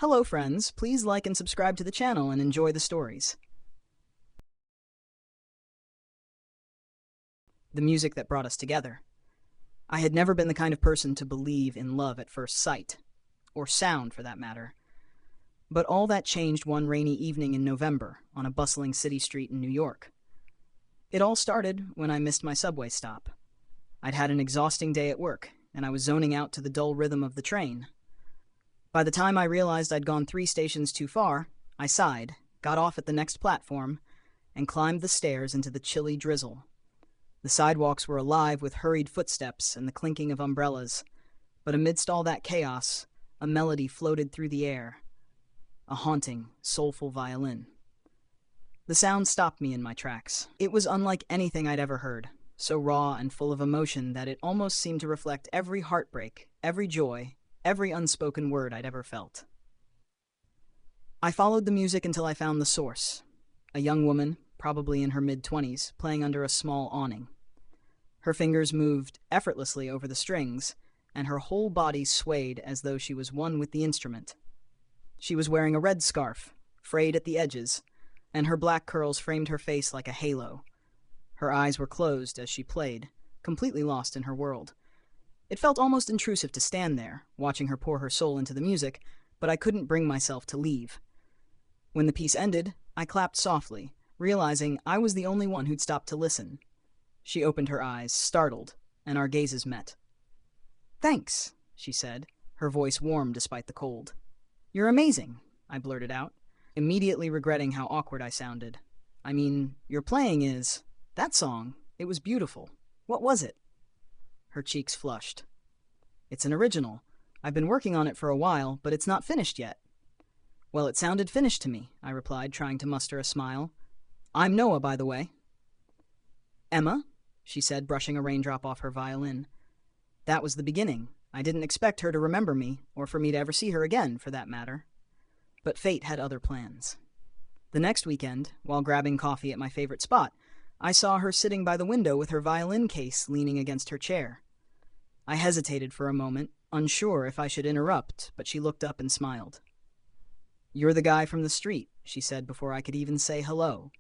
Hello friends, please like and subscribe to the channel and enjoy the stories. The music that brought us together. I had never been the kind of person to believe in love at first sight, or sound for that matter. But all that changed one rainy evening in November on a bustling city street in New York. It all started when I missed my subway stop. I'd had an exhausting day at work, and I was zoning out to the dull rhythm of the train. By the time I realized I'd gone 3 stations too far, I sighed, got off at the next platform, and climbed the stairs into the chilly drizzle. The sidewalks were alive with hurried footsteps and the clinking of umbrellas, but amidst all that chaos, a melody floated through the air. A haunting, soulful violin. The sound stopped me in my tracks. It was unlike anything I'd ever heard, so raw and full of emotion that it almost seemed to reflect every heartbreak, every joy, every unspoken word I'd ever felt. I followed the music until I found the source, a young woman, probably in her mid-20s, playing under a small awning. Her fingers moved effortlessly over the strings, and her whole body swayed as though she was one with the instrument. She was wearing a red scarf, frayed at the edges, and her black curls framed her face like a halo. Her eyes were closed as she played, completely lost in her world. It felt almost intrusive to stand there, watching her pour her soul into the music, but I couldn't bring myself to leave. When the piece ended, I clapped softly, realizing I was the only one who'd stopped to listen. She opened her eyes, startled, and our gazes met. "Thanks," she said, her voice warm despite the cold. "You're amazing," I blurted out, immediately regretting how awkward I sounded. "I mean, your playing is... That song, it was beautiful. What was it?" Her cheeks flushed. "It's an original. I've been working on it for a while, but it's not finished yet." "Well, it sounded finished to me," I replied, trying to muster a smile. "I'm Noah, by the way." "Emma?" she said, brushing a raindrop off her violin. That was the beginning. I didn't expect her to remember me, or for me to ever see her again, for that matter. But fate had other plans. The next weekend, while grabbing coffee at my favorite spot, I saw her sitting by the window with her violin case leaning against her chair. I hesitated for a moment, unsure if I should interrupt, but she looked up and smiled. "You're the guy from the street," she said before I could even say hello.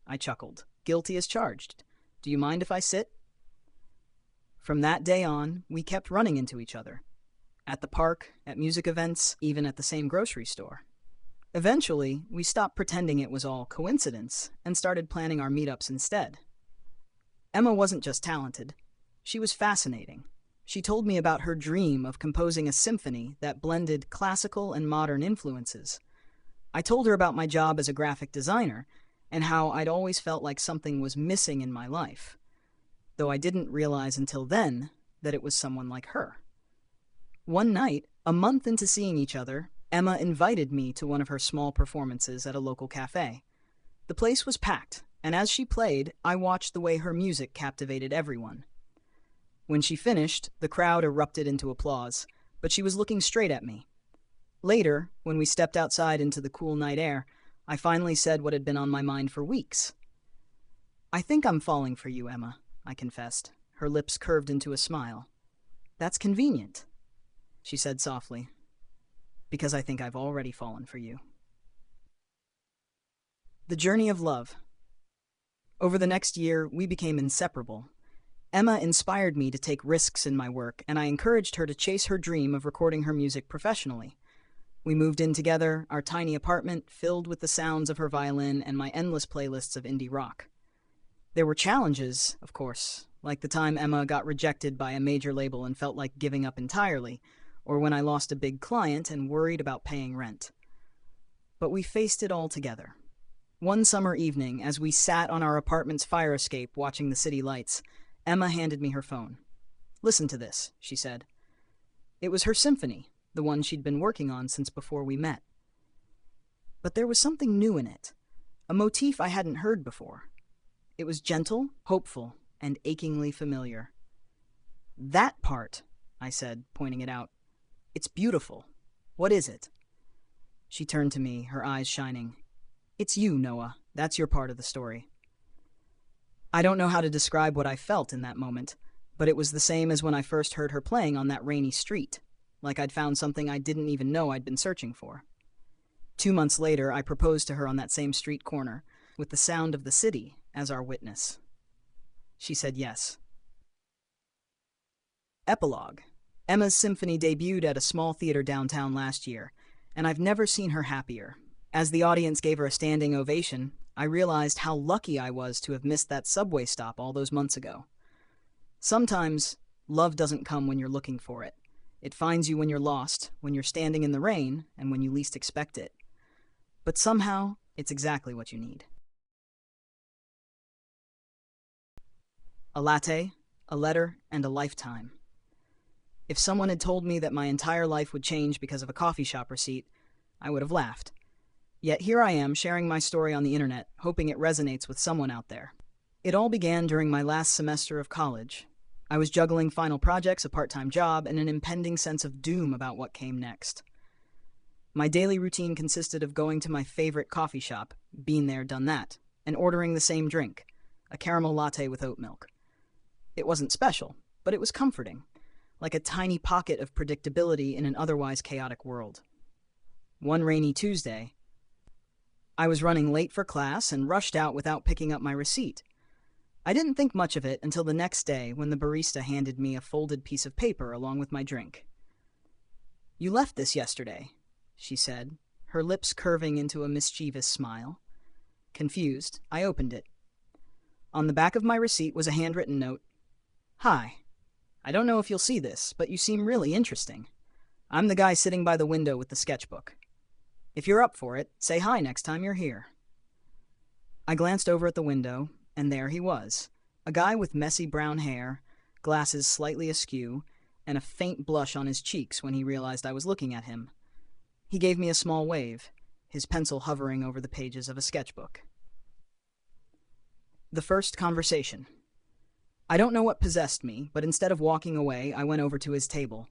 I chuckled. "Guilty as charged. Do you mind if I sit?" From that day on, we kept running into each other. At the park, at music events, even at the same grocery store. Eventually, we stopped pretending it was all coincidence and started planning our meetups instead. Emma wasn't just talented. She was fascinating. She told me about her dream of composing a symphony that blended classical and modern influences. I told her about my job as a graphic designer and how I'd always felt like something was missing in my life, though I didn't realize until then that it was someone like her. One night, a month into seeing each other, Emma invited me to one of her small performances at a local cafe. The place was packed, and as she played, I watched the way her music captivated everyone. When she finished, the crowd erupted into applause, but she was looking straight at me. Later, when we stepped outside into the cool night air, I finally said what had been on my mind for weeks. "I think I'm falling for you, Emma," I confessed, her lips curved into a smile. "That's convenient," she said softly, "because I think I've already fallen for you." The journey of love. Over the next year, we became inseparable. Emma inspired me to take risks in my work, and I encouraged her to chase her dream of recording her music professionally. We moved in together, our tiny apartment filled with the sounds of her violin and my endless playlists of indie rock. There were challenges, of course, like the time Emma got rejected by a major label and felt like giving up entirely, or when I lost a big client and worried about paying rent. But we faced it all together. One summer evening, as we sat on our apartment's fire escape watching the city lights, Emma handed me her phone. "Listen to this," she said. It was her symphony, the one she'd been working on since before we met. But there was something new in it, a motif I hadn't heard before. It was gentle, hopeful, and achingly familiar. "That part," I said, pointing it out. "It's beautiful. What is it?" She turned to me, her eyes shining. "It's you, Noah. That's your part of the story." I don't know how to describe what I felt in that moment, but it was the same as when I first heard her playing on that rainy street, like I'd found something I didn't even know I'd been searching for. 2 months later, I proposed to her on that same street corner, with the sound of the city as our witness. She said yes. Epilogue. Emma's Symphony debuted at a small theater downtown last year, and I've never seen her happier. As the audience gave her a standing ovation, I realized how lucky I was to have missed that subway stop all those months ago. Sometimes, love doesn't come when you're looking for it. It finds you when you're lost, when you're standing in the rain, and when you least expect it. But somehow, it's exactly what you need. A latte, a letter, and a lifetime. If someone had told me that my entire life would change because of a coffee shop receipt, I would have laughed. Yet here I am sharing my story on the internet, hoping it resonates with someone out there. It all began during my last semester of college. I was juggling final projects, a part-time job, and an impending sense of doom about what came next. My daily routine consisted of going to my favorite coffee shop, been there, done that, and ordering the same drink, a caramel latte with oat milk. It wasn't special, but it was comforting, like a tiny pocket of predictability in an otherwise chaotic world. One rainy Tuesday, I was running late for class and rushed out without picking up my receipt. I didn't think much of it until the next day when the barista handed me a folded piece of paper along with my drink. "You left this yesterday," she said, her lips curving into a mischievous smile. Confused, I opened it. On the back of my receipt was a handwritten note. "Hi. I don't know if you'll see this, but you seem really interesting. I'm the guy sitting by the window with the sketchbook. If you're up for it, say hi next time you're here." I glanced over at the window, and there he was, a guy with messy brown hair, glasses slightly askew, and a faint blush on his cheeks when he realized I was looking at him. He gave me a small wave, his pencil hovering over the pages of a sketchbook. The first conversation. I don't know what possessed me, but instead of walking away, I went over to his table.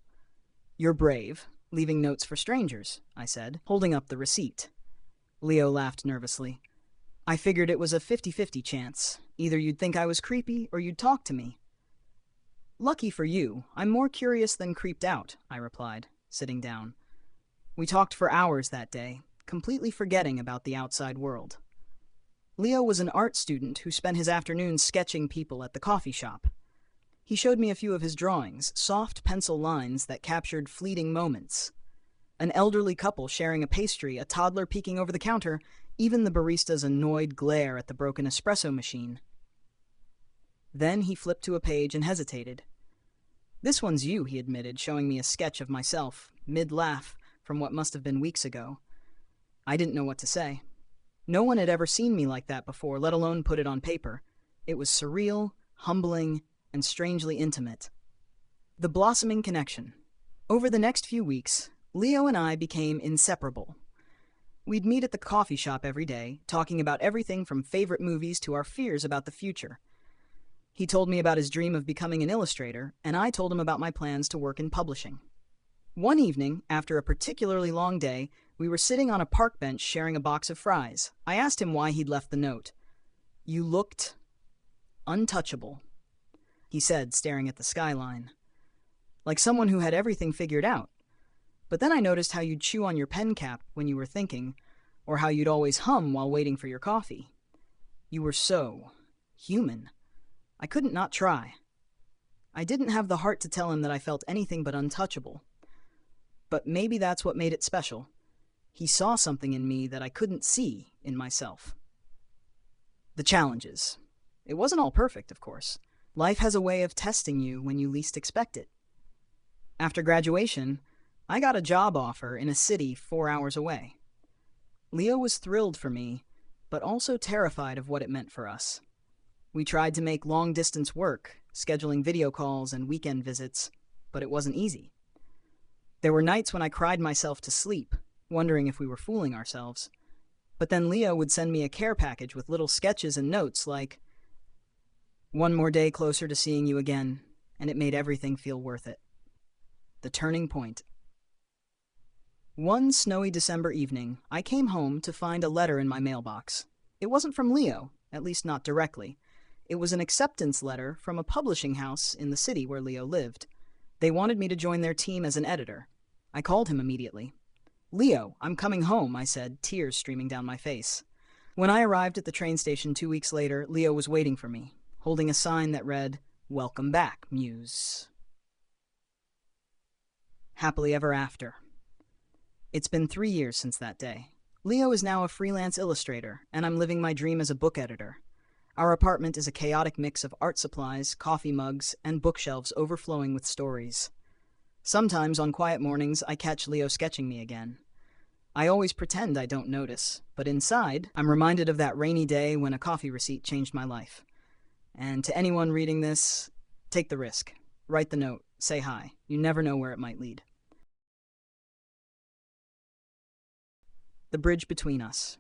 "You're brave, leaving notes for strangers," I said, holding up the receipt. Leo laughed nervously. "I figured it was a 50-50 chance. Either you'd think I was creepy or you'd talk to me." "Lucky for you, I'm more curious than creeped out," I replied, sitting down. We talked for hours that day, completely forgetting about the outside world. Leo was an art student who spent his afternoons sketching people at the coffee shop. He showed me a few of his drawings, soft pencil lines that captured fleeting moments. An elderly couple sharing a pastry, a toddler peeking over the counter, even the barista's annoyed glare at the broken espresso machine. Then he flipped to a page and hesitated. "This one's you," he admitted, showing me a sketch of myself, mid-laugh, from what must have been weeks ago. I didn't know what to say. No one had ever seen me like that before, let alone put it on paper. It was surreal, humbling, and strangely intimate. The blossoming connection. Over the next few weeks, Leo and I became inseparable. We'd meet at the coffee shop every day, talking about everything from favorite movies to our fears about the future. He told me about his dream of becoming an illustrator, and I told him about my plans to work in publishing. One evening, after a particularly long day, we were sitting on a park bench sharing a box of fries. I asked him why he'd left the note. "You looked untouchable," he said, staring at the skyline. "Like someone who had everything figured out. But then I noticed how you'd chew on your pen cap when you were thinking, or how you'd always hum while waiting for your coffee. You were so human. I couldn't not try." I didn't have the heart to tell him that I felt anything but untouchable. But maybe that's what made it special. He saw something in me that I couldn't see in myself. The challenges. It wasn't all perfect, of course. Life has a way of testing you when you least expect it. After graduation, I got a job offer in a city 4 hours away. Leo was thrilled for me, but also terrified of what it meant for us. We tried to make long-distance work, scheduling video calls and weekend visits, but it wasn't easy. There were nights when I cried myself to sleep, wondering if we were fooling ourselves. But then Leo would send me a care package with little sketches and notes like, "One more day closer to seeing you again," and it made everything feel worth it. The turning point. One snowy December evening, I came home to find a letter in my mailbox. It wasn't from Leo, at least not directly. It was an acceptance letter from a publishing house in the city where Leo lived. They wanted me to join their team as an editor. I called him immediately. "Leo, I'm coming home," I said, tears streaming down my face. When I arrived at the train station 2 weeks later, Leo was waiting for me, holding a sign that read, "Welcome back, Muse." Happily ever after. It's been 3 years since that day. Leo is now a freelance illustrator, and I'm living my dream as a book editor. Our apartment is a chaotic mix of art supplies, coffee mugs, and bookshelves overflowing with stories. Sometimes, on quiet mornings, I catch Leo sketching me again. I always pretend I don't notice, but inside, I'm reminded of that rainy day when a coffee receipt changed my life. And to anyone reading this, take the risk. Write the note. Say hi. You never know where it might lead. The bridge between us.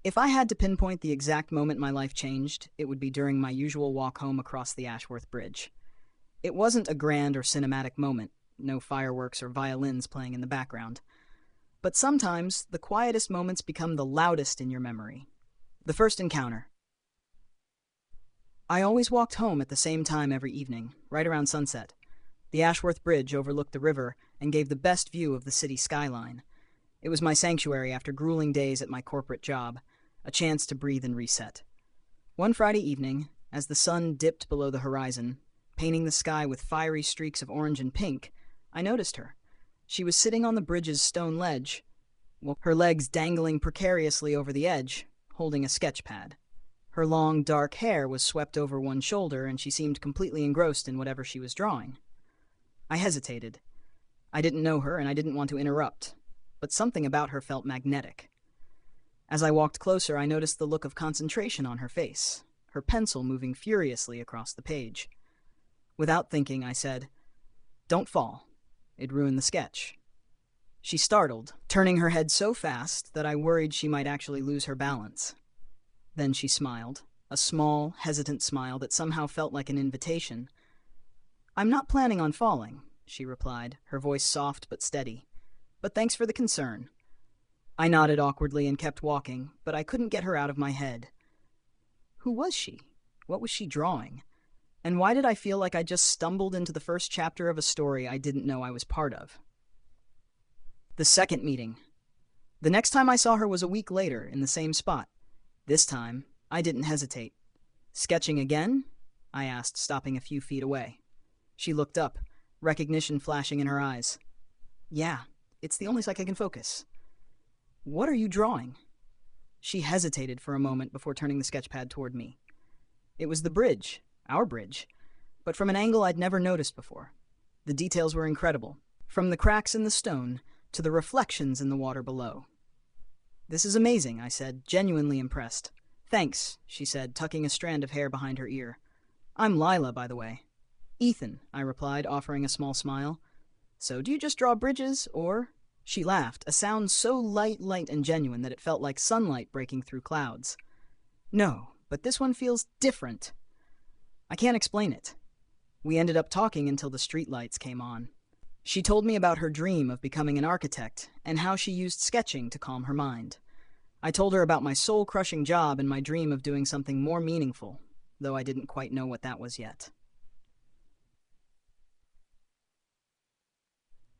If I had to pinpoint the exact moment my life changed, it would be during my usual walk home across the Ashworth Bridge. It wasn't a grand or cinematic moment, no fireworks or violins playing in the background. But sometimes, the quietest moments become the loudest in your memory. The first encounter. I always walked home at the same time every evening, right around sunset. The Ashworth Bridge overlooked the river and gave the best view of the city skyline. It was my sanctuary after grueling days at my corporate job, a chance to breathe and reset. One Friday evening, as the sun dipped below the horizon, painting the sky with fiery streaks of orange and pink, I noticed her. She was sitting on the bridge's stone ledge, her legs dangling precariously over the edge, holding a sketch pad. Her long, dark hair was swept over one shoulder, and she seemed completely engrossed in whatever she was drawing. I hesitated. I didn't know her, and I didn't want to interrupt, but something about her felt magnetic. As I walked closer, I noticed the look of concentration on her face, her pencil moving furiously across the page. Without thinking, I said, "Don't fall. It'd ruin the sketch." She startled, turning her head so fast that I worried she might actually lose her balance. Then she smiled, a small, hesitant smile that somehow felt like an invitation. "I'm not planning on falling," she replied, her voice soft but steady. "But thanks for the concern." I nodded awkwardly and kept walking, but I couldn't get her out of my head. Who was she? What was she drawing? And why did I feel like I just stumbled into the first chapter of a story I didn't know I was part of? The second meeting. The next time I saw her was a week later, in the same spot. This time, I didn't hesitate. "Sketching again?" I asked, stopping a few feet away. She looked up, recognition flashing in her eyes. "Yeah, it's the only psych I can focus." "What are you drawing?" She hesitated for a moment before turning the sketchpad toward me. It was the bridge, our bridge, but from an angle I'd never noticed before. The details were incredible, from the cracks in the stone to the reflections in the water below. "This is amazing," I said, genuinely impressed. "Thanks," she said, tucking a strand of hair behind her ear. "I'm Lila, by the way." "Ethan," I replied, offering a small smile. "So do you just draw bridges, or—" She laughed, a sound so light and genuine that it felt like sunlight breaking through clouds. "No, but this one feels different. I can't explain it." We ended up talking until the streetlights came on. She told me about her dream of becoming an architect and how she used sketching to calm her mind. I told her about my soul-crushing job and my dream of doing something more meaningful, though I didn't quite know what that was yet.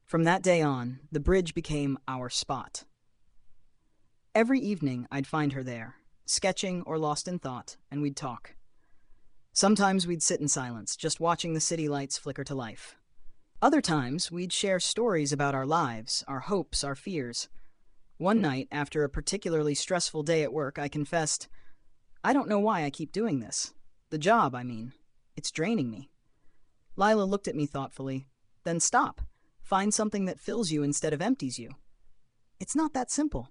From that day on, the bridge became our spot. Every evening, I'd find her there, sketching or lost in thought, and we'd talk. Sometimes we'd sit in silence, just watching the city lights flicker to life. Other times, we'd share stories about our lives, our hopes, our fears. One night, after a particularly stressful day at work, I confessed, "I don't know why I keep doing this. The job, I mean. It's draining me." Lila looked at me thoughtfully. "Then stop. Find something that fills you instead of empties you." "It's not that simple."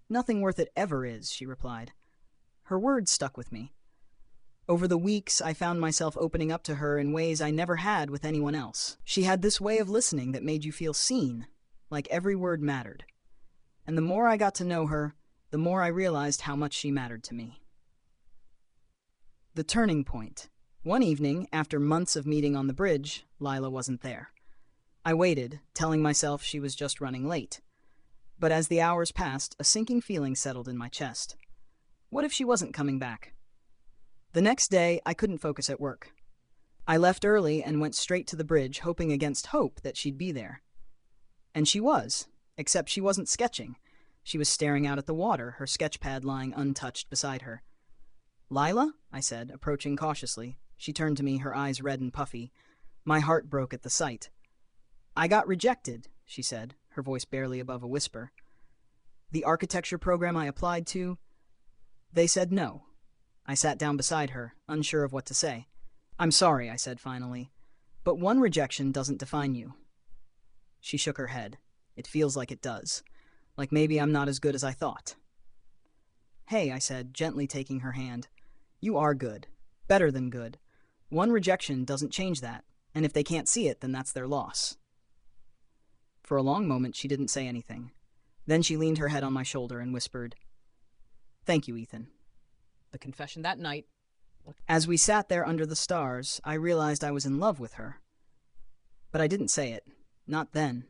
"Nothing worth it ever is," she replied. Her words stuck with me. Over the weeks, I found myself opening up to her in ways I never had with anyone else. She had this way of listening that made you feel seen, like every word mattered. And the more I got to know her, the more I realized how much she mattered to me. The turning point. One evening, after months of meeting on the bridge, Lila wasn't there. I waited, telling myself she was just running late. But as the hours passed, a sinking feeling settled in my chest. What if she wasn't coming back? The next day, I couldn't focus at work. I left early and went straight to the bridge, hoping against hope that she'd be there. And she was, Except she wasn't sketching. She was staring out at the water, her sketch pad lying untouched beside her. "Lila?" I said, approaching cautiously. She turned to me, her eyes red and puffy. My heart broke at the sight. "I got rejected," she said, her voice barely above a whisper. "The architecture program I applied to, they said no." I sat down beside her, unsure of what to say. "I'm sorry," I said finally, "but one rejection doesn't define you." She shook her head. "It feels like it does. Like maybe I'm not as good as I thought." "Hey," I said, gently taking her hand. "You are good. Better than good. One rejection doesn't change that, and if they can't see it, then that's their loss." For a long moment, she didn't say anything. Then she leaned her head on my shoulder and whispered, "Thank you, Ethan." The confession that night. As we sat there under the stars, I realized I was in love with her. But I didn't say it. Not then.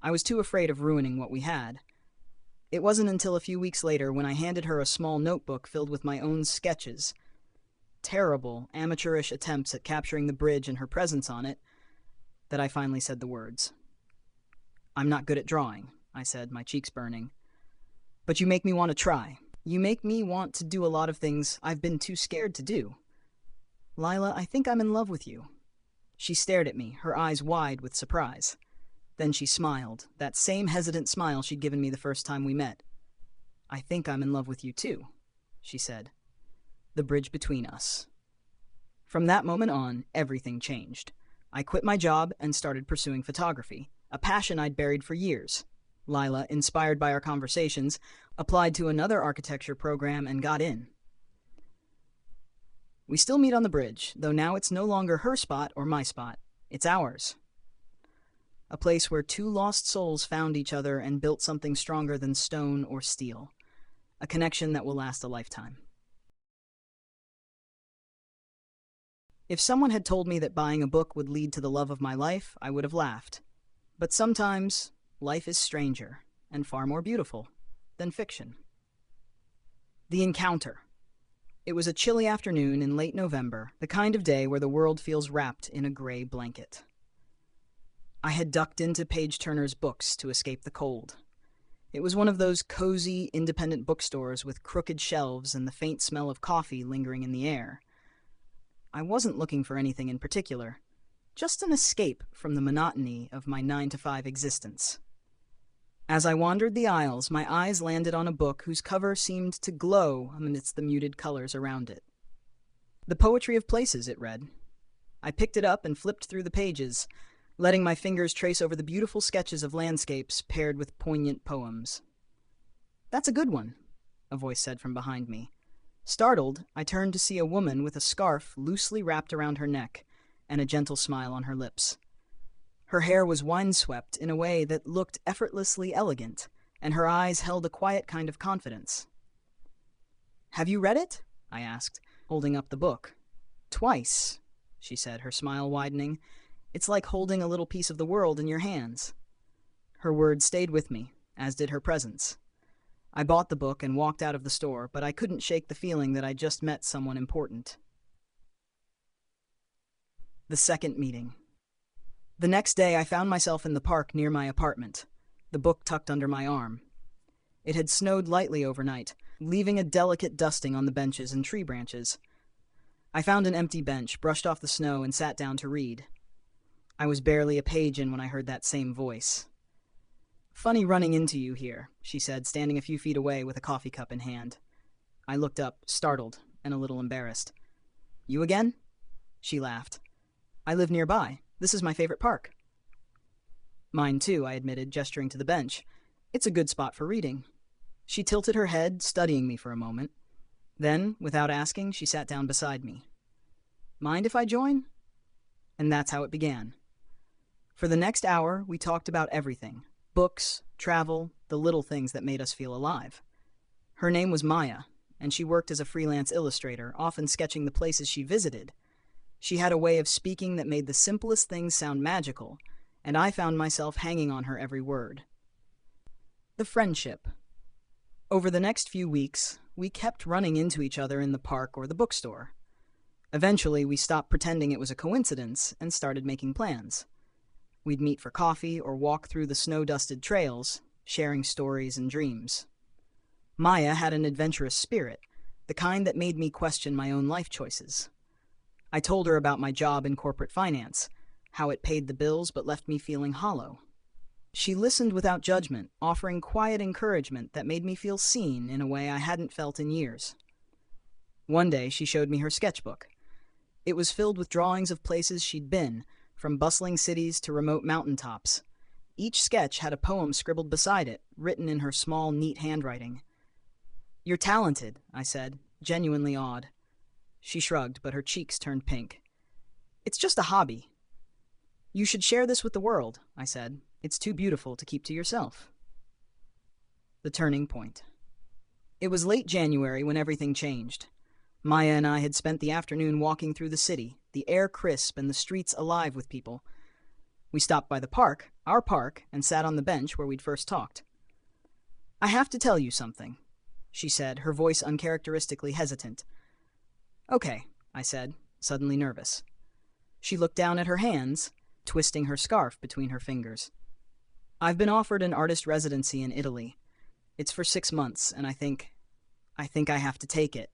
I was too afraid of ruining what we had. It wasn't until a few weeks later, when I handed her a small notebook filled with my own sketches, terrible, amateurish attempts at capturing the bridge and her presence on it, that I finally said the words. "I'm not good at drawing," I said, my cheeks burning. "But you make me want to try. You make me want to do a lot of things I've been too scared to do. Lila, I think I'm in love with you." She stared at me, her eyes wide with surprise. Then she smiled, that same hesitant smile she'd given me the first time we met. "I think I'm in love with you too," she said. The bridge between us. From that moment on, everything changed. I quit my job and started pursuing photography, a passion I'd buried for years. Lila, inspired by our conversations, applied to another architecture program and got in. We still meet on the bridge, though now it's no longer her spot or my spot. It's ours. A place where two lost souls found each other and built something stronger than stone or steel. A connection that will last a lifetime. If someone had told me that buying a book would lead to the love of my life, I would have laughed. But sometimes, life is stranger and far more beautiful than fiction. The encounter. It was a chilly afternoon in late November, the kind of day where the world feels wrapped in a gray blanket. I had ducked into Page Turner's books to escape the cold. It was one of those cozy, independent bookstores with crooked shelves and the faint smell of coffee lingering in the air. I wasn't looking for anything in particular, just an escape from the monotony of my 9-to-5 existence. As I wandered the aisles, my eyes landed on a book whose cover seemed to glow amidst the muted colors around it. "The Poetry of Places," it read. I picked it up and flipped through the pages, letting my fingers trace over the beautiful sketches of landscapes paired with poignant poems. "That's a good one," a voice said from behind me. Startled, I turned to see a woman with a scarf loosely wrapped around her neck and a gentle smile on her lips. Her hair was windswept in a way that looked effortlessly elegant, and her eyes held a quiet kind of confidence. "Have you read it?" I asked, holding up the book. "Twice," she said, her smile widening. "It's like holding a little piece of the world in your hands." Her words stayed with me, as did her presence. I bought the book and walked out of the store, but I couldn't shake the feeling that I'd just met someone important. The second meeting. The next day, I found myself in the park near my apartment, the book tucked under my arm. It had snowed lightly overnight, leaving a delicate dusting on the benches and tree branches. I found an empty bench, brushed off the snow, and sat down to read. I was barely a page in when I heard that same voice. "Funny running into you here," she said, standing a few feet away with a coffee cup in hand. I looked up, startled and a little embarrassed. "You again?" She laughed. "I live nearby. This is my favorite park." "Mine too," I admitted, gesturing to the bench. "It's a good spot for reading." She tilted her head, studying me for a moment. Then, without asking, she sat down beside me. "Mind if I join?" And that's how it began. For the next hour, we talked about everything. Books, travel, the little things that made us feel alive. Her name was Maya, and she worked as a freelance illustrator, often sketching the places she visited. She had a way of speaking that made the simplest things sound magical, and I found myself hanging on her every word. The friendship. Over the next few weeks, we kept running into each other in the park or the bookstore. Eventually, we stopped pretending it was a coincidence and started making plans. We'd meet for coffee or walk through the snow-dusted trails, sharing stories and dreams. Maya had an adventurous spirit, the kind that made me question my own life choices. I told her about my job in corporate finance, how it paid the bills but left me feeling hollow. She listened without judgment, offering quiet encouragement that made me feel seen in a way I hadn't felt in years. One day, she showed me her sketchbook. It was filled with drawings of places she'd been, from bustling cities to remote mountaintops. Each sketch had a poem scribbled beside it, written in her small, neat handwriting. "You're talented," I said, genuinely awed. She shrugged, but her cheeks turned pink. "It's just a hobby." "You should share this with the world," I said. "It's too beautiful to keep to yourself." The turning point. It was late January when everything changed. Maya and I had spent the afternoon walking through the city, the air crisp and the streets alive with people. We stopped by the park, our park, and sat on the bench where we'd first talked. "I have to tell you something," she said, her voice uncharacteristically hesitant. "Okay," I said, suddenly nervous. She looked down at her hands, twisting her scarf between her fingers. "I've been offered an artist residency in Italy. It's for 6 months, and I think I have to take it."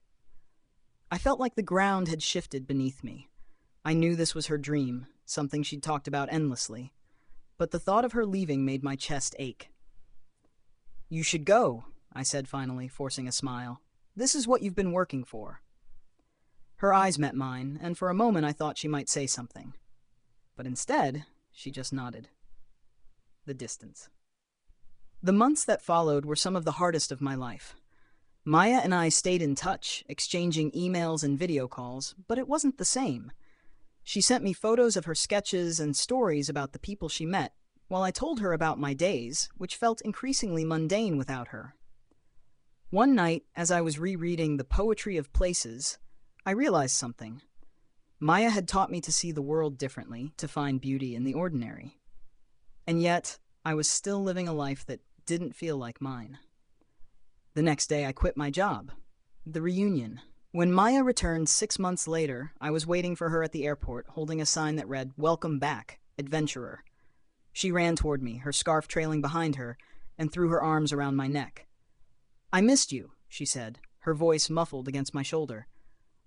I felt like the ground had shifted beneath me. I knew this was her dream, something she'd talked about endlessly. But the thought of her leaving made my chest ache. "You should go," I said finally, forcing a smile. "This is what you've been working for." Her eyes met mine, and for a moment I thought she might say something. But instead, she just nodded. The distance. The months that followed were some of the hardest of my life. Maya and I stayed in touch, exchanging emails and video calls, but it wasn't the same. She sent me photos of her sketches and stories about the people she met, while I told her about my days, which felt increasingly mundane without her. One night, as I was rereading The Poetry of Places, I realized something. Maya had taught me to see the world differently, to find beauty in the ordinary. And yet, I was still living a life that didn't feel like mine. The next day, I quit my job. The reunion. When Maya returned 6 months later, I was waiting for her at the airport, holding a sign that read, "Welcome back, adventurer." She ran toward me, her scarf trailing behind her, and threw her arms around my neck. "I missed you," she said, her voice muffled against my shoulder.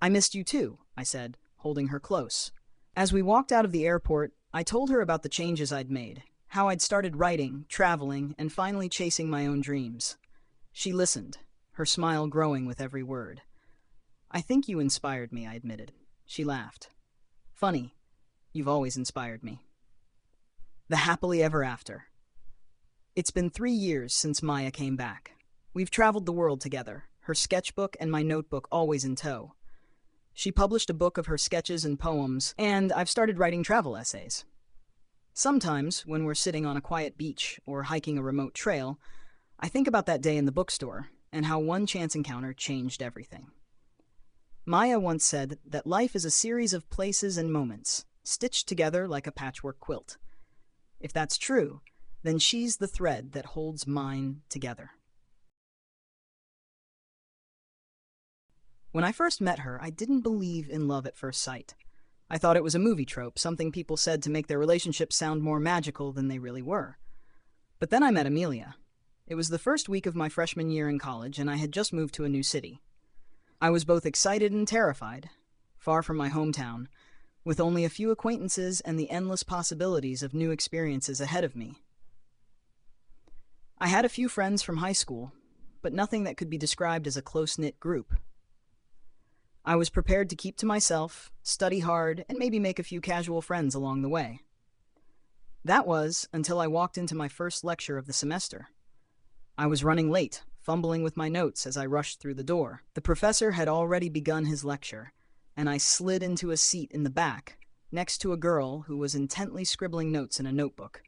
"I missed you too," I said, holding her close. As we walked out of the airport, I told her about the changes I'd made, how I'd started writing, traveling, and finally chasing my own dreams. She listened, her smile growing with every word. "I think you inspired me," I admitted. She laughed. "Funny, you've always inspired me." The happily ever after. It's been 3 years since Maya came back. We've traveled the world together, her sketchbook and my notebook always in tow. She published a book of her sketches and poems, and I've started writing travel essays. Sometimes, when we're sitting on a quiet beach or hiking a remote trail, I think about that day in the bookstore and how one chance encounter changed everything. Maya once said that life is a series of places and moments, stitched together like a patchwork quilt. If that's true, then she's the thread that holds mine together. When I first met her, I didn't believe in love at first sight. I thought it was a movie trope, something people said to make their relationships sound more magical than they really were. But then I met Amelia. It was the first week of my freshman year in college, and I had just moved to a new city. I was both excited and terrified, far from my hometown, with only a few acquaintances and the endless possibilities of new experiences ahead of me. I had a few friends from high school, but nothing that could be described as a close-knit group. I was prepared to keep to myself, study hard, and maybe make a few casual friends along the way. That was until I walked into my first lecture of the semester. I was running late, fumbling with my notes as I rushed through the door. The professor had already begun his lecture, and I slid into a seat in the back, next to a girl who was intently scribbling notes in a notebook.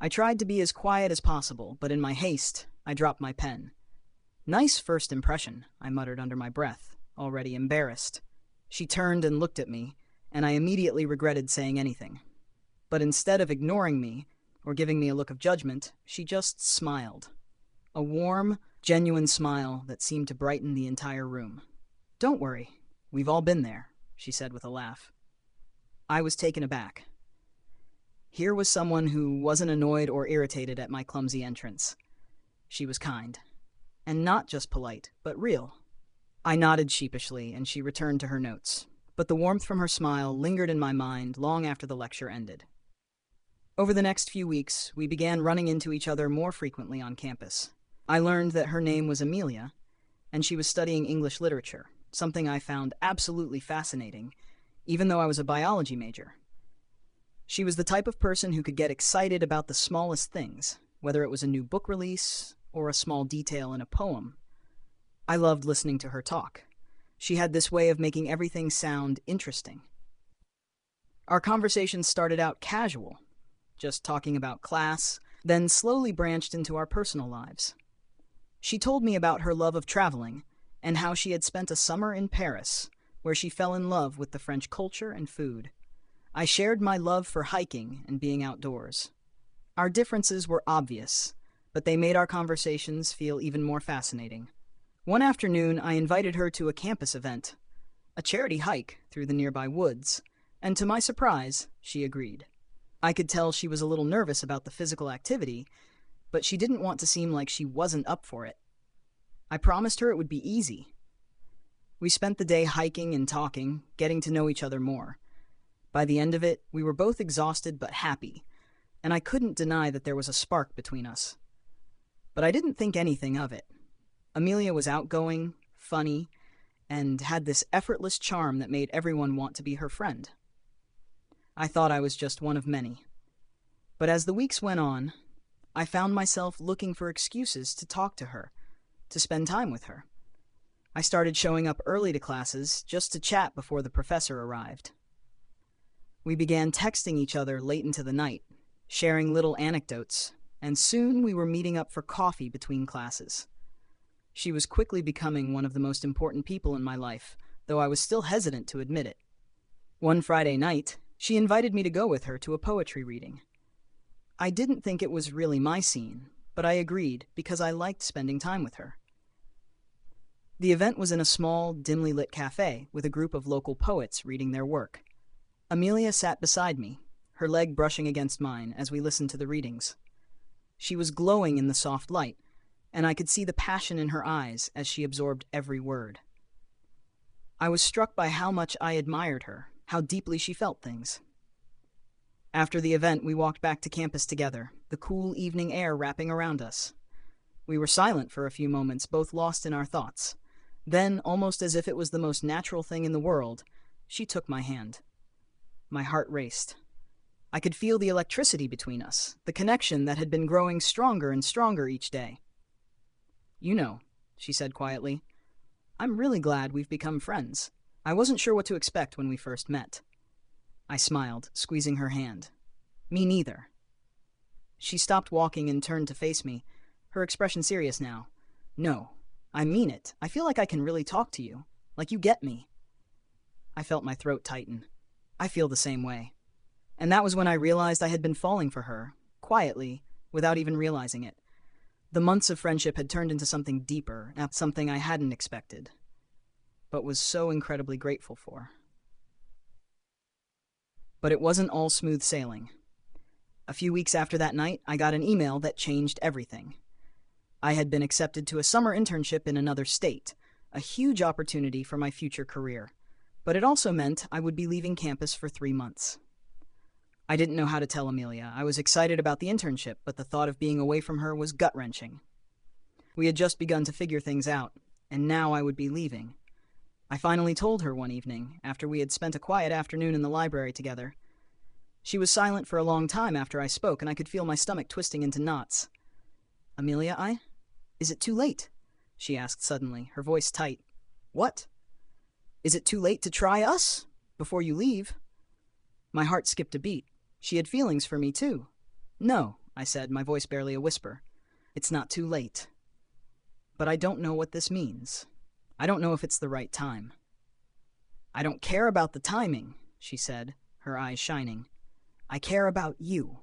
I tried to be as quiet as possible, but in my haste, I dropped my pen. "Nice first impression," I muttered under my breath, already embarrassed. She turned and looked at me, and I immediately regretted saying anything. But instead of ignoring me, or giving me a look of judgment, she just smiled. A warm, genuine smile that seemed to brighten the entire room. "Don't worry, we've all been there," she said with a laugh. I was taken aback. Here was someone who wasn't annoyed or irritated at my clumsy entrance. She was kind. And not just polite, but real. I nodded sheepishly, and she returned to her notes. But the warmth from her smile lingered in my mind long after the lecture ended. Over the next few weeks, we began running into each other more frequently on campus. I learned that her name was Amelia, and she was studying English literature, something I found absolutely fascinating, even though I was a biology major. She was the type of person who could get excited about the smallest things, whether it was a new book release or a small detail in a poem. I loved listening to her talk. She had this way of making everything sound interesting. Our conversations started out casual, just talking about class, then slowly branched into our personal lives. She told me about her love of traveling and how she had spent a summer in Paris, where she fell in love with the French culture and food. I shared my love for hiking and being outdoors. Our differences were obvious, but they made our conversations feel even more fascinating. One afternoon, I invited her to a campus event, a charity hike through the nearby woods, and to my surprise, she agreed. I could tell she was a little nervous about the physical activity, but she didn't want to seem like she wasn't up for it. I promised her it would be easy. We spent the day hiking and talking, getting to know each other more. By the end of it, we were both exhausted but happy, and I couldn't deny that there was a spark between us. But I didn't think anything of it. Amelia was outgoing, funny, and had this effortless charm that made everyone want to be her friend. I thought I was just one of many. But as the weeks went on, I found myself looking for excuses to talk to her, to spend time with her. I started showing up early to classes just to chat before the professor arrived. We began texting each other late into the night, sharing little anecdotes, and soon we were meeting up for coffee between classes. She was quickly becoming one of the most important people in my life, though I was still hesitant to admit it. One Friday night, she invited me to go with her to a poetry reading. I didn't think it was really my scene, but I agreed because I liked spending time with her. The event was in a small, dimly lit cafe with a group of local poets reading their work. Amelia sat beside me, her leg brushing against mine as we listened to the readings. She was glowing in the soft light, and I could see the passion in her eyes as she absorbed every word. I was struck by how much I admired her, how deeply she felt things. After the event, we walked back to campus together, the cool evening air wrapping around us. We were silent for a few moments, both lost in our thoughts. Then, almost as if it was the most natural thing in the world, she took my hand. My heart raced. I could feel the electricity between us, the connection that had been growing stronger and stronger each day. "You know," she said quietly, "I'm really glad we've become friends. I wasn't sure what to expect when we first met." I smiled, squeezing her hand. "Me neither." She stopped walking and turned to face me, her expression serious now. "No, I mean it. I feel like I can really talk to you, like you get me." I felt my throat tighten. I feel the same way. And that was when I realized I had been falling for her, quietly, without even realizing it. The months of friendship had turned into something deeper, something I hadn't expected, but was so incredibly grateful for. But it wasn't all smooth sailing. A few weeks after that night, I got an email that changed everything. I had been accepted to a summer internship in another state, a huge opportunity for my future career, but it also meant I would be leaving campus for 3 months. I didn't know how to tell Amelia. I was excited about the internship, but the thought of being away from her was gut-wrenching. We had just begun to figure things out, and now I would be leaving. I finally told her one evening, after we had spent a quiet afternoon in the library together. She was silent for a long time after I spoke, and I could feel my stomach twisting into knots. "Amelia, is it too late?" she asked suddenly, her voice tight. "What? Is it too late to try us? Before you leave?" My heart skipped a beat. She had feelings for me, too. "No," I said, my voice barely a whisper. "It's not too late. But I don't know what this means. I don't know if it's the right time." "I don't care about the timing," she said, her eyes shining. "I care about you."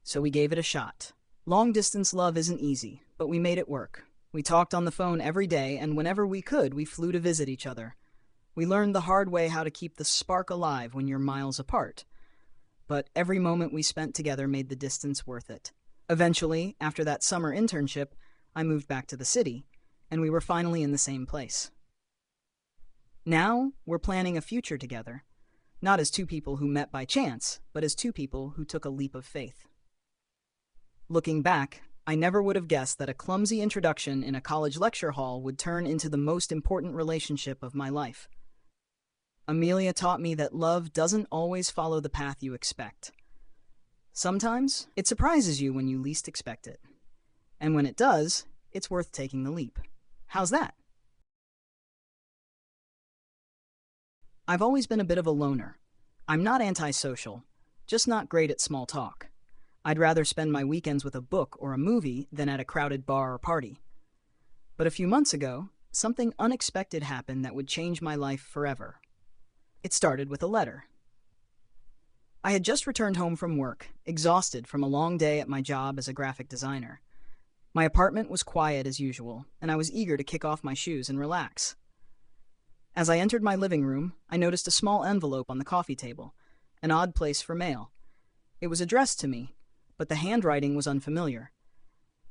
So we gave it a shot. Long-distance love isn't easy, but we made it work. We talked on the phone every day, and whenever we could, we flew to visit each other. We learned the hard way how to keep the spark alive when you're miles apart. but every moment we spent together made the distance worth it. Eventually, after that summer internship, I moved back to the city, and we were finally in the same place. Now, we're planning a future together, not as two people who met by chance, but as two people who took a leap of faith. Looking back, I never would have guessed that a clumsy introduction in a college lecture hall would turn into the most important relationship of my life. Amelia taught me that love doesn't always follow the path you expect. Sometimes, it surprises you when you least expect it. And when it does, it's worth taking the leap. How's that? I've always been a bit of a loner. I'm not antisocial, just not great at small talk. I'd rather spend my weekends with a book or a movie than at a crowded bar or party. But a few months ago, something unexpected happened that would change my life forever. It started with a letter. I had just returned home from work, exhausted from a long day at my job as a graphic designer. My apartment was quiet as usual, and I was eager to kick off my shoes and relax. As I entered my living room, I noticed a small envelope on the coffee table, an odd place for mail. It was addressed to me, but the handwriting was unfamiliar.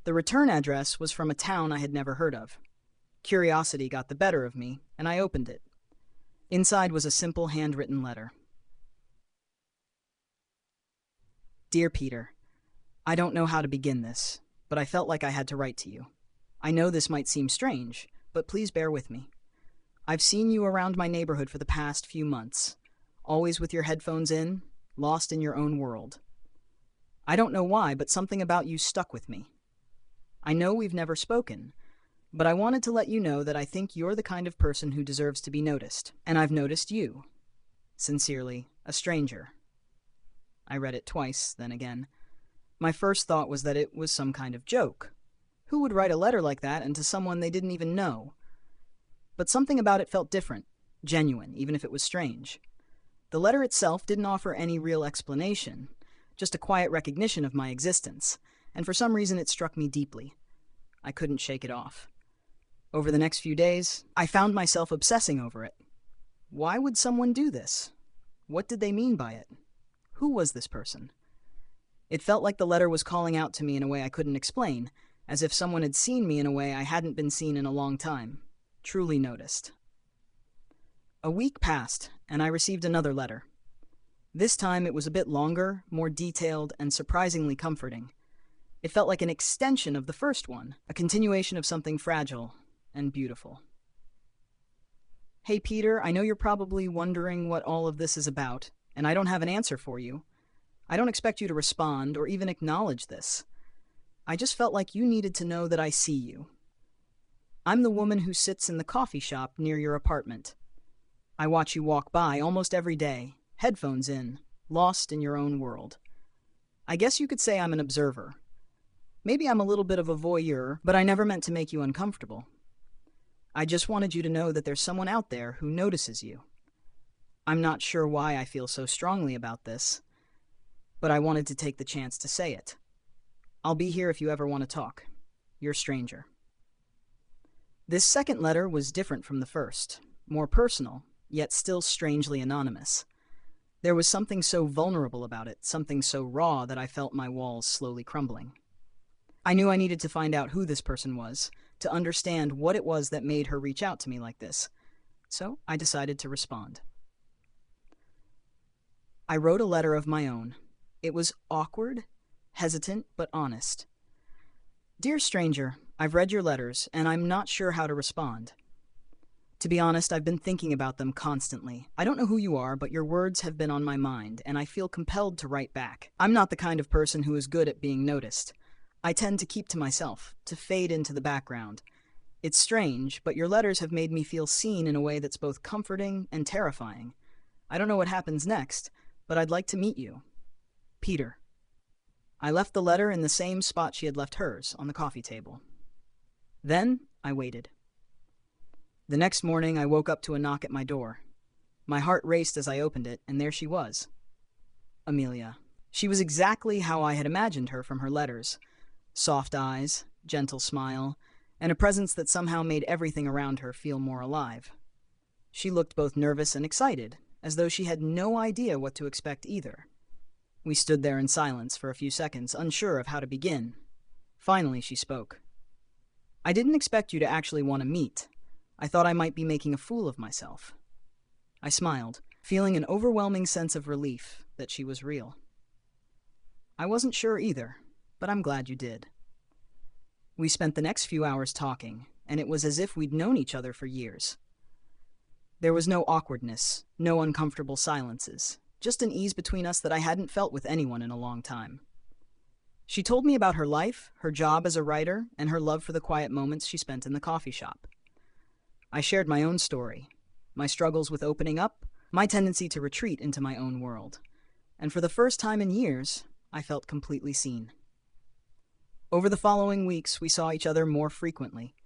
The return address was from a town I had never heard of. Curiosity got the better of me, and I opened it. Inside was a simple handwritten letter. Dear Peter, I don't know how to begin this, but I felt like I had to write to you. I know this might seem strange, but please bear with me. I've seen you around my neighborhood for the past few months, always with your headphones in, lost in your own world. I don't know why, but something about you stuck with me. I know we've never spoken, but I wanted to let you know that I think you're the kind of person who deserves to be noticed, and I've noticed you. Sincerely, a stranger. I read it twice, then again. My first thought was that it was some kind of joke. Who would write a letter like that and to someone they didn't even know? But something about it felt different, genuine, even if it was strange. The letter itself didn't offer any real explanation, just a quiet recognition of my existence, and for some reason it struck me deeply. I couldn't shake it off. Over the next few days, I found myself obsessing over it. Why would someone do this? What did they mean by it? Who was this person? It felt like the letter was calling out to me in a way I couldn't explain, as if someone had seen me in a way I hadn't been seen in a long time, truly noticed. A week passed, and I received another letter. This time it was a bit longer, more detailed, and surprisingly comforting. It felt like an extension of the first one, a continuation of something fragile and beautiful. Hey Peter, I know you're probably wondering what all of this is about, and I don't have an answer for you. I don't expect you to respond or even acknowledge this. I just felt like you needed to know that I see you. I'm the woman who sits in the coffee shop near your apartment. I watch you walk by almost every day, headphones in, lost in your own world. I guess you could say I'm an observer. Maybe I'm a little bit of a voyeur, but I never meant to make you uncomfortable. I just wanted you to know that there's someone out there who notices you. I'm not sure why I feel so strongly about this, but I wanted to take the chance to say it. I'll be here if you ever want to talk. Your stranger. This second letter was different from the first, more personal, yet still strangely anonymous. There was something so vulnerable about it, something so raw that I felt my walls slowly crumbling. I knew I needed to find out who this person was, to understand what it was that made her reach out to me like this. So I decided to respond. I wrote a letter of my own. It was awkward, hesitant, but honest. Dear stranger, I've read your letters, and I'm not sure how to respond. To be honest, I've been thinking about them constantly. I don't know who you are, but your words have been on my mind, and I feel compelled to write back. I'm not the kind of person who is good at being noticed. I tend to keep to myself, to fade into the background. It's strange, but your letters have made me feel seen in a way that's both comforting and terrifying. I don't know what happens next, but I'd like to meet you. Peter. I left the letter in the same spot she had left hers, on the coffee table. Then I waited. The next morning I woke up to a knock at my door. My heart raced as I opened it, and there she was. Amelia. She was exactly how I had imagined her from her letters. Soft eyes, gentle smile, and a presence that somehow made everything around her feel more alive. She looked both nervous and excited, as though she had no idea what to expect either. We stood there in silence for a few seconds, unsure of how to begin. Finally, she spoke. "I didn't expect you to actually want to meet. I thought I might be making a fool of myself." I smiled, feeling an overwhelming sense of relief that she was real. "I wasn't sure either, but I'm glad you did." We spent the next few hours talking, and it was as if we'd known each other for years. There was no awkwardness, no uncomfortable silences, just an ease between us that I hadn't felt with anyone in a long time. She told me about her life, her job as a writer, and her love for the quiet moments she spent in the coffee shop. I shared my own story, my struggles with opening up, my tendency to retreat into my own world. And for the first time in years, I felt completely seen. Over the following weeks, we saw each other more frequently.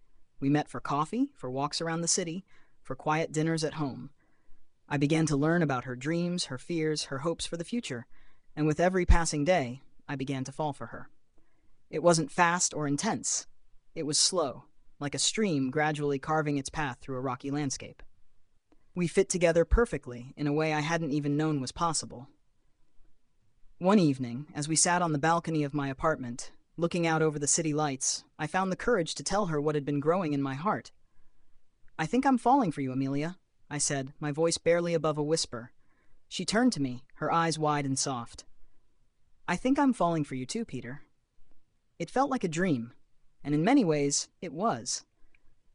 We met for coffee, for walks around the city, for quiet dinners at home. I began to learn about her dreams, her fears, her hopes for the future, and with every passing day, I began to fall for her. It wasn't fast or intense. It was slow, like a stream gradually carving its path through a rocky landscape. We fit together perfectly in a way I hadn't even known was possible. One evening, as we sat on the balcony of my apartment, looking out over the city lights, I found the courage to tell her what had been growing in my heart. "I think I'm falling for you, Amelia," I said, my voice barely above a whisper. She turned to me, her eyes wide and soft. "I think I'm falling for you too, Peter." It felt like a dream, and in many ways, it was.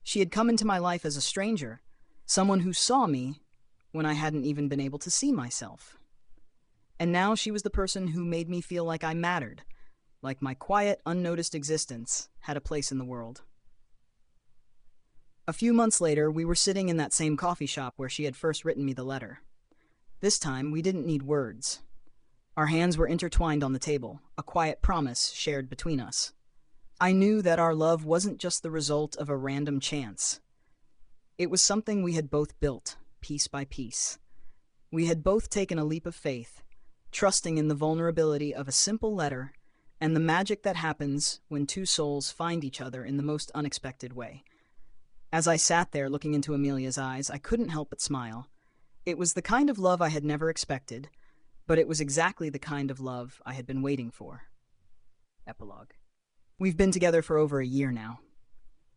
She had come into my life as a stranger, someone who saw me when I hadn't even been able to see myself. And now she was the person who made me feel like I mattered, like my quiet, unnoticed existence had a place in the world. A few months later, we were sitting in that same coffee shop where she had first written me the letter. This time, we didn't need words. Our hands were intertwined on the table, a quiet promise shared between us. I knew that our love wasn't just the result of a random chance. It was something we had both built, piece by piece. We had both taken a leap of faith, trusting in the vulnerability of a simple letter and the magic that happens when two souls find each other in the most unexpected way. As I sat there looking into Amelia's eyes, I couldn't help but smile. It was the kind of love I had never expected, but it was exactly the kind of love I had been waiting for. Epilogue. We've been together for over a year now.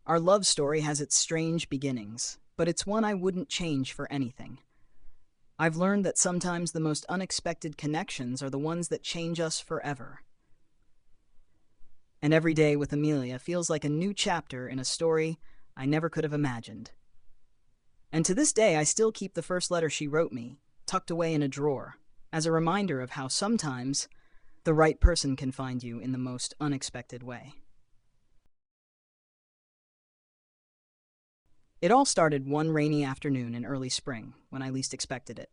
Our love story has its strange beginnings, but it's one I wouldn't change for anything. I've learned that sometimes the most unexpected connections are the ones that change us forever. And every day with Amelia feels like a new chapter in a story I never could have imagined. And to this day, I still keep the first letter she wrote me, tucked away in a drawer, as a reminder of how sometimes the right person can find you in the most unexpected way. It all started one rainy afternoon in early spring, when I least expected it.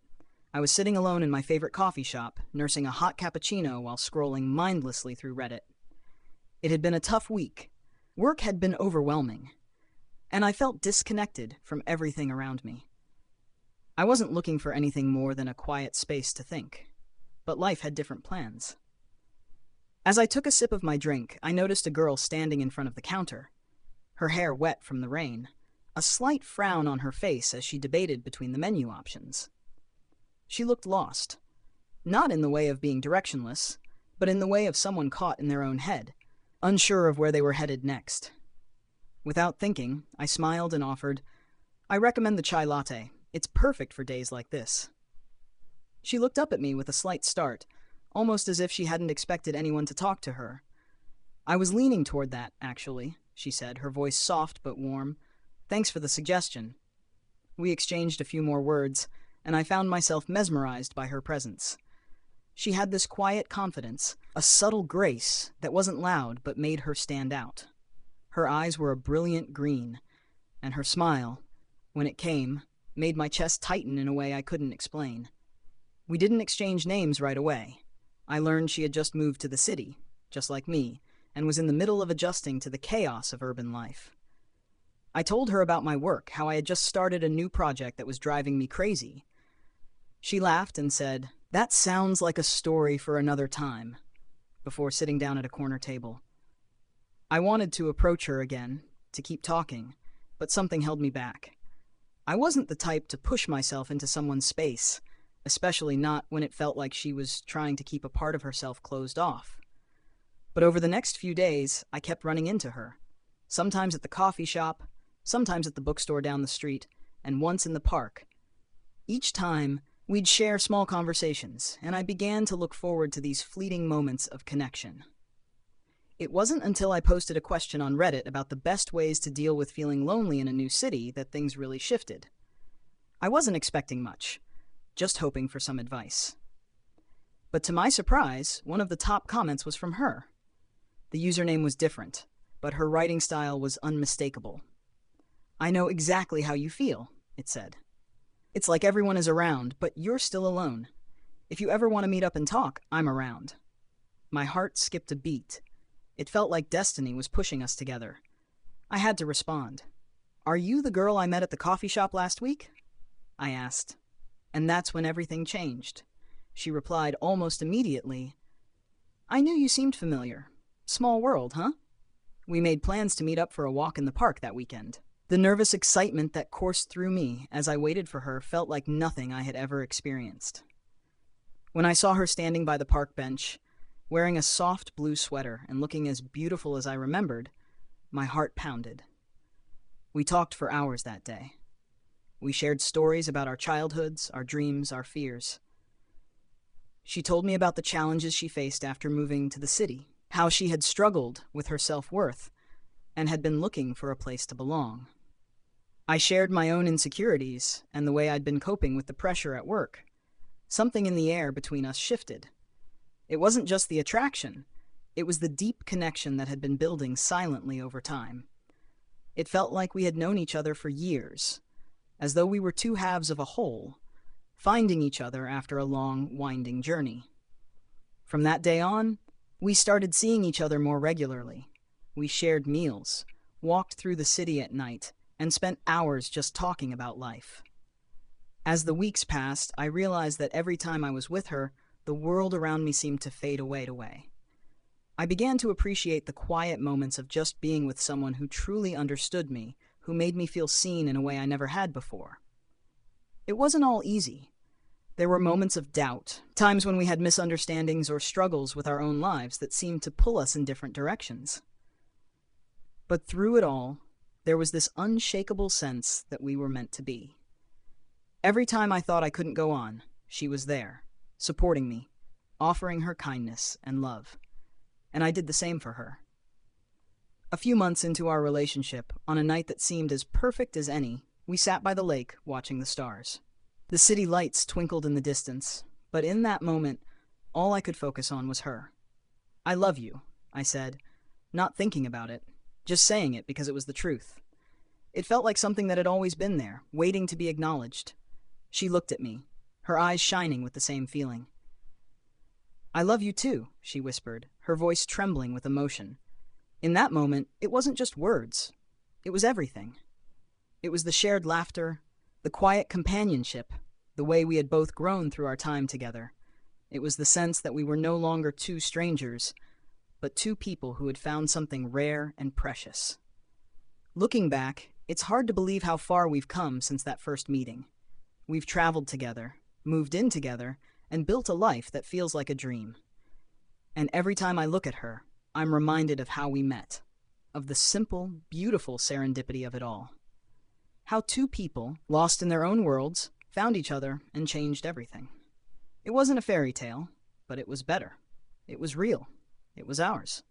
I was sitting alone in my favorite coffee shop, nursing a hot cappuccino while scrolling mindlessly through Reddit. It had been a tough week. Work had been overwhelming, and I felt disconnected from everything around me. I wasn't looking for anything more than a quiet space to think, but life had different plans. As I took a sip of my drink, I noticed a girl standing in front of the counter, her hair wet from the rain, a slight frown on her face as she debated between the menu options. She looked lost, not in the way of being directionless, but in the way of someone caught in their own head, unsure of where they were headed next. Without thinking, I smiled and offered, "I recommend the chai latte. It's perfect for days like this." She looked up at me with a slight start, almost as if she hadn't expected anyone to talk to her. "I was leaning toward that, actually," she said, her voice soft but warm. "Thanks for the suggestion." We exchanged a few more words, and I found myself mesmerized by her presence. She had this quiet confidence, a subtle grace that wasn't loud but made her stand out. Her eyes were a brilliant green, and her smile, when it came, made my chest tighten in a way I couldn't explain. We didn't exchange names right away. I learned she had just moved to the city, just like me, and was in the middle of adjusting to the chaos of urban life. I told her about my work, how I had just started a new project that was driving me crazy. She laughed and said, "That sounds like a story for another time," before sitting down at a corner table. I wanted to approach her again, to keep talking, but something held me back. I wasn't the type to push myself into someone's space, especially not when it felt like she was trying to keep a part of herself closed off. But over the next few days, I kept running into her, sometimes at the coffee shop, sometimes at the bookstore down the street, and once in the park. Each time, we'd share small conversations, and I began to look forward to these fleeting moments of connection. It wasn't until I posted a question on Reddit about the best ways to deal with feeling lonely in a new city that things really shifted. I wasn't expecting much, just hoping for some advice. But to my surprise, one of the top comments was from her. The username was different, but her writing style was unmistakable. "I know exactly how you feel," it said. "It's like everyone is around, but you're still alone. If you ever want to meet up and talk, I'm around." My heart skipped a beat. It felt like destiny was pushing us together. I had to respond. "Are you the girl I met at the coffee shop last week?" I asked. And that's when everything changed. She replied almost immediately, "I knew you seemed familiar. Small world, huh?" We made plans to meet up for a walk in the park that weekend. The nervous excitement that coursed through me as I waited for her felt like nothing I had ever experienced. When I saw her standing by the park bench, wearing a soft blue sweater and looking as beautiful as I remembered, my heart pounded. We talked for hours that day. We shared stories about our childhoods, our dreams, our fears. She told me about the challenges she faced after moving to the city, how she had struggled with her self-worth and had been looking for a place to belong. I shared my own insecurities and the way I'd been coping with the pressure at work. Something in the air between us shifted. It wasn't just the attraction, it was the deep connection that had been building silently over time. It felt like we had known each other for years, as though we were two halves of a whole, finding each other after a long, winding journey. From that day on, we started seeing each other more regularly. We shared meals, walked through the city at night, and spent hours just talking about life. As the weeks passed, I realized that every time I was with her, the world around me seemed to fade away. I began to appreciate the quiet moments of just being with someone who truly understood me, who made me feel seen in a way I never had before. It wasn't all easy. There were moments of doubt, times when we had misunderstandings or struggles with our own lives that seemed to pull us in different directions. But through it all, there was this unshakable sense that we were meant to be. Every time I thought I couldn't go on, she was there, supporting me, offering her kindness and love. And I did the same for her. A few months into our relationship, on a night that seemed as perfect as any, we sat by the lake watching the stars. The city lights twinkled in the distance, but in that moment, all I could focus on was her. "I love you," I said, not thinking about it, just saying it because it was the truth. It felt like something that had always been there, waiting to be acknowledged. She looked at me, her eyes shining with the same feeling. "I love you too," she whispered, her voice trembling with emotion. In that moment, it wasn't just words. It was everything. It was the shared laughter, the quiet companionship, the way we had both grown through our time together. It was the sense that we were no longer two strangers, but two people who had found something rare and precious. Looking back, it's hard to believe how far we've come since that first meeting. We've traveled together, moved in together, and built a life that feels like a dream. And every time I look at her, I'm reminded of how we met, of the simple, beautiful serendipity of it all. How two people, lost in their own worlds, found each other and changed everything. It wasn't a fairy tale, but it was better. It was real. It was ours.